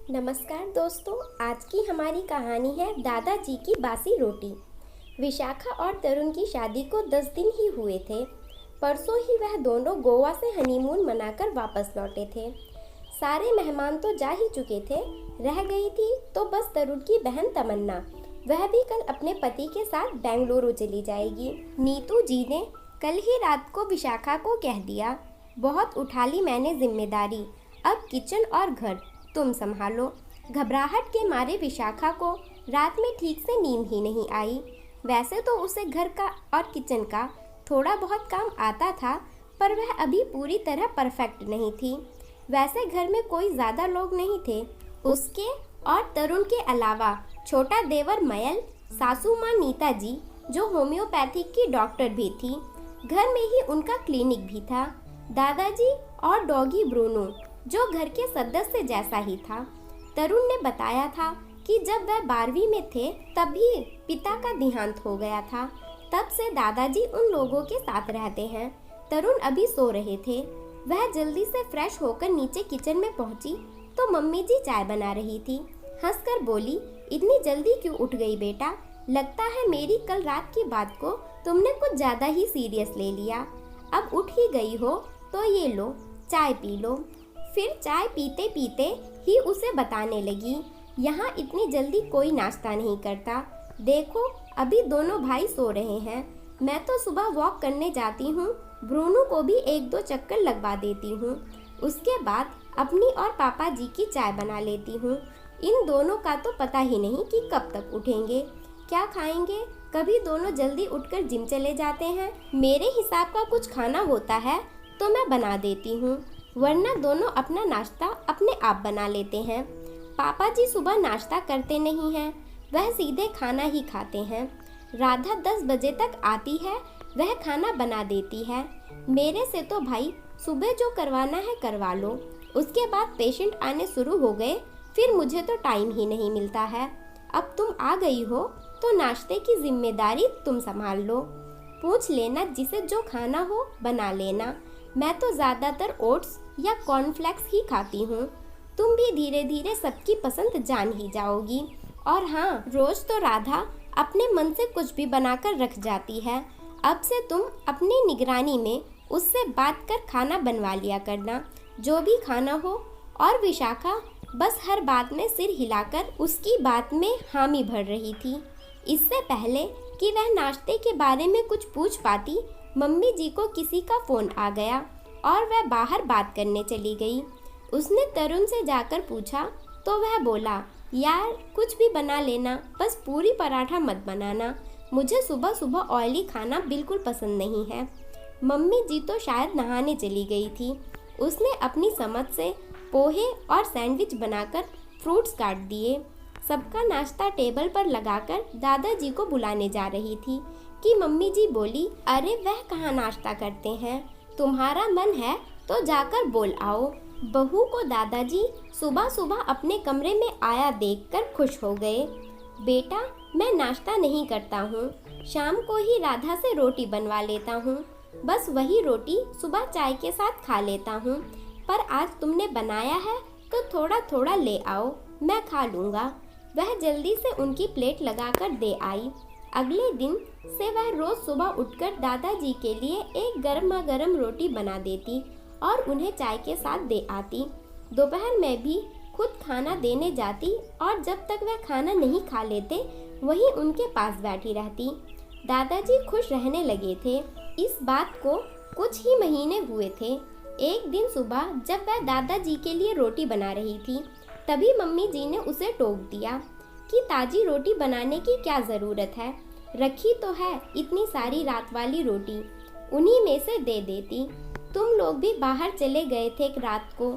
नमस्कार दोस्तों, आज की हमारी कहानी है दादाजी की बासी रोटी। विशाखा और तरुण की शादी को 10 दिन ही हुए थे। परसों ही वह दोनों गोवा से हनीमून मनाकर वापस लौटे थे। सारे मेहमान तो जा ही चुके थे, रह गई थी तो बस तरुण की बहन तमन्ना। वह भी कल अपने पति के साथ बेंगलुरु चली जाएगी। नीतू जी ने कल ही रात को विशाखा को कह दिया, बहुत उठा ली मैंने जिम्मेदारी, अब किचन और घर तुम संभालो। घबराहट के मारे विशाखा को रात में ठीक से नींद ही नहीं आई। वैसे तो उसे घर का और किचन का थोड़ा बहुत काम आता था, पर वह अभी पूरी तरह परफेक्ट नहीं थी। वैसे घर में कोई ज़्यादा लोग नहीं थे, उसके और तरुण के अलावा छोटा देवर मयल, सासू माँ नीता जी जो होम्योपैथिक की डॉक्टर भी थी, घर में ही उनका क्लिनिक भी था, दादाजी और डॉगी ब्रूनो जो घर के सदस्य जैसा ही था। तरुण ने बताया था कि जब वह 12वीं में थे तभी पिता का देहांत हो गया था। तब से दादाजी उन लोगों के साथ रहते हैं। तरुण अभी सो रहे थे। वह जल्दी से फ्रेश होकर नीचे किचन में पहुंची तो मम्मी जी चाय बना रही थी। हंसकर बोली, इतनी जल्दी क्यों उठ गई बेटा? लगता है मेरी कल रात की बात को तुमने कुछ ज़्यादा ही सीरियस ले लिया। अब उठ ही गई हो तो ये लो, चाय पी लो। फिर चाय पीते पीते ही उसे बताने लगी, यहाँ इतनी जल्दी कोई नाश्ता नहीं करता। देखो अभी दोनों भाई सो रहे हैं, मैं तो सुबह वॉक करने जाती हूँ, ब्रूनो को भी 1-2 चक्कर लगवा देती हूँ। उसके बाद अपनी और पापा जी की चाय बना लेती हूँ। इन दोनों का तो पता ही नहीं कि कब तक उठेंगे, क्या खाएंगे। कभी दोनों जल्दी उठकर जिम चले जाते हैं। मेरे हिसाब का कुछ खाना होता है तो मैं बना देती हूँ, वरना दोनों अपना नाश्ता अपने आप बना लेते हैं। पापा जी सुबह नाश्ता करते नहीं हैं, वह सीधे खाना ही खाते हैं। राधा 10 बजे तक आती है, वह खाना बना देती है। मेरे से तो भाई सुबह जो करवाना है करवा लो, उसके बाद पेशेंट आने शुरू हो गए, फिर मुझे तो टाइम ही नहीं मिलता है। अब तुम आ गई हो तो नाश्ते की जिम्मेदारी तुम संभाल लो। पूछ लेना जिसे जो खाना हो बना लेना। मैं तो ज़्यादातर ओट्स या कॉर्नफ्लेक्स ही खाती हूँ। तुम भी धीरे धीरे सबकी पसंद जान ही जाओगी। और हाँ, रोज़ तो राधा अपने मन से कुछ भी बनाकर रख जाती है। अब से तुम अपनी निगरानी में उससे बात कर खाना बनवा लिया करना, जो भी खाना हो। और विशाखा बस हर बात में सिर हिलाकर उसकी बात में हामी भर रही थी। इससे पहले कि वह नाश्ते के बारे में कुछ पूछ पाती, मम्मी जी को किसी का फ़ोन आ गया और वह बाहर बात करने चली गई। उसने तरुण से जाकर पूछा तो वह बोला, यार कुछ भी बना लेना, बस पूरी पराठा मत बनाना, मुझे सुबह सुबह ऑयली खाना बिल्कुल पसंद नहीं है। मम्मी जी तो शायद नहाने चली गई थी। उसने अपनी समझ से पोहे और सैंडविच बनाकर फ्रूट्स काट दिए। सबका नाश्ता टेबल पर लगाकर दादाजी को बुलाने जा रही थी कि मम्मी जी बोली, अरे वह कहाँ नाश्ता करते हैं, तुम्हारा मन है तो जाकर बोल आओ। बहू को दादाजी सुबह सुबह अपने कमरे में आया देखकर खुश हो गए। बेटा मैं नाश्ता नहीं करता हूँ, शाम को ही राधा से रोटी बनवा लेता हूँ, बस वही रोटी सुबह चाय के साथ खा लेता हूँ, पर आज तुमने बनाया है तो थोड़ा थोड़ा ले आओ, मैं खा लूँगा। वह जल्दी से उनकी प्लेट लगाकर दे आई। अगले दिन से वह रोज़ सुबह उठकर दादाजी के लिए एक गर्मा गर्म रोटी बना देती और उन्हें चाय के साथ दे आती। दोपहर में भी खुद खाना देने जाती और जब तक वह खाना नहीं खा लेते वहीं उनके पास बैठी रहती। दादाजी खुश रहने लगे थे। इस बात को कुछ ही महीने हुए थे। एक दिन सुबह जब वह दादाजी के लिए रोटी बना रही थी, तभी मम्मी जी ने उसे टोक दिया कि ताजी रोटी बनाने की क्या ज़रूरत है, रखी तो है इतनी सारी रात वाली रोटी, उन्हीं में से दे देती। तुम लोग भी बाहर चले गए थे एक रात को,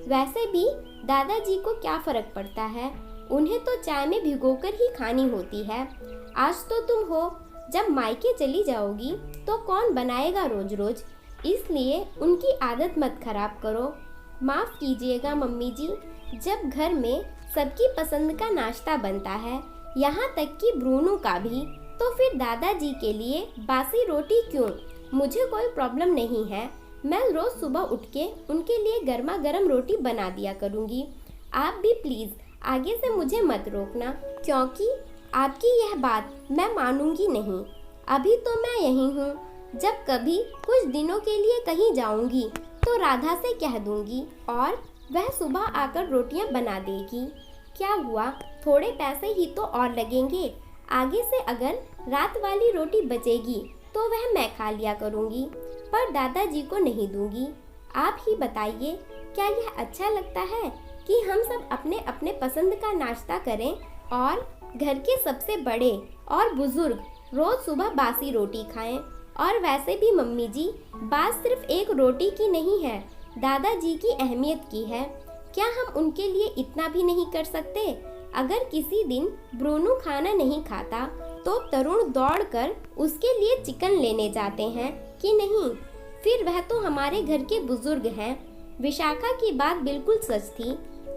वैसे भी दादाजी को क्या फ़र्क पड़ता है, उन्हें तो चाय में भिगोकर ही खानी होती है। आज तो तुम हो, जब मायके चली जाओगी तो कौन बनाएगा रोज रोज, इसलिए उनकी आदत मत खराब करो। माफ़ कीजिएगा मम्मी जी, जब घर में सबकी पसंद का नाश्ता बनता है, यहाँ तक कि ब्रूनो का भी, तो फिर दादाजी के लिए बासी रोटी क्यों? मुझे कोई प्रॉब्लम नहीं है, मैं रोज़ सुबह उठ के उनके लिए गर्मा गर्म रोटी बना दिया करूँगी। आप भी प्लीज़ आगे से मुझे मत रोकना, क्योंकि आपकी यह बात मैं मानूंगी नहीं। अभी तो मैं यहीं हूँ, जब कभी कुछ दिनों के लिए कहीं जाऊंगी तो राधा से कह दूंगी और वह सुबह आकर रोटियां बना देगी। क्या हुआ, थोड़े पैसे ही तो और लगेंगे। आगे से अगर रात वाली रोटी बचेगी तो वह मैं खा लिया करूंगी, पर दादाजी को नहीं दूंगी। आप ही बताइए, क्या यह अच्छा लगता है कि हम सब अपने अपने पसंद का नाश्ता करें और घर के सबसे बड़े और बुजुर्ग रोज सुबह बासी रोटी खाएं? और वैसे भी मम्मी जी, बात सिर्फ एक रोटी की नहीं है, दादाजी की अहमियत की है। क्या हम उनके लिए इतना भी नहीं कर सकते? अगर किसी दिन ब्रूनू खाना नहीं खाता तो तरुण दौड़कर उसके लिए चिकन लेने जाते हैं कि नहीं? फिर वह तो हमारे घर के बुजुर्ग हैं। विशाखा की बात बिल्कुल सच थी।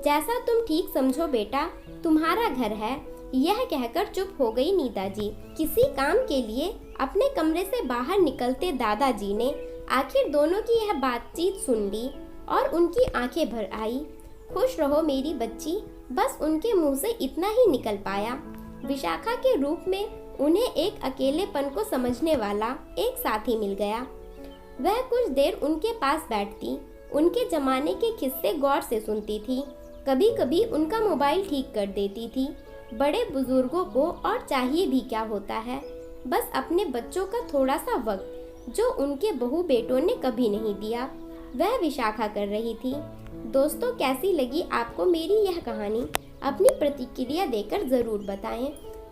जैसा तुम ठीक समझो बेटा, तुम्हारा घर है। यह कहकर चुप हो गई नीता जी। किसी काम के लिए अपने कमरे से बाहर निकलते दादाजी ने आखिर दोनों की यह बातचीत सुन ली और उनकी आंखें भर आई। खुश रहो मेरी बच्ची, बस उनके मुंह से इतना ही निकल पाया। विशाखा के रूप में उन्हें एक अकेलेपन को समझने वाला एक साथी मिल गया। वह कुछ देर उनके पास बैठती, उनके जमाने के किस्से गौर से सुनती थी। कभी कभी उनका मोबाइल ठीक कर देती थी। बड़े बुजुर्गों को और चाहिए भी क्या होता है, बस अपने बच्चों का थोड़ा सा वक्त, जो उनके बहू बेटों ने कभी नहीं दिया। वह विशाखा कर रही थी। दोस्तों, कैसी लगी आपको मेरी यह कहानी? अपनी प्रतिक्रिया देकर ज़रूर बताएं।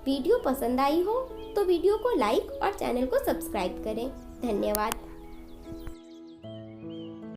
वीडियो पसंद आई हो तो वीडियो को लाइक और चैनल को सब्सक्राइब करें। धन्यवाद।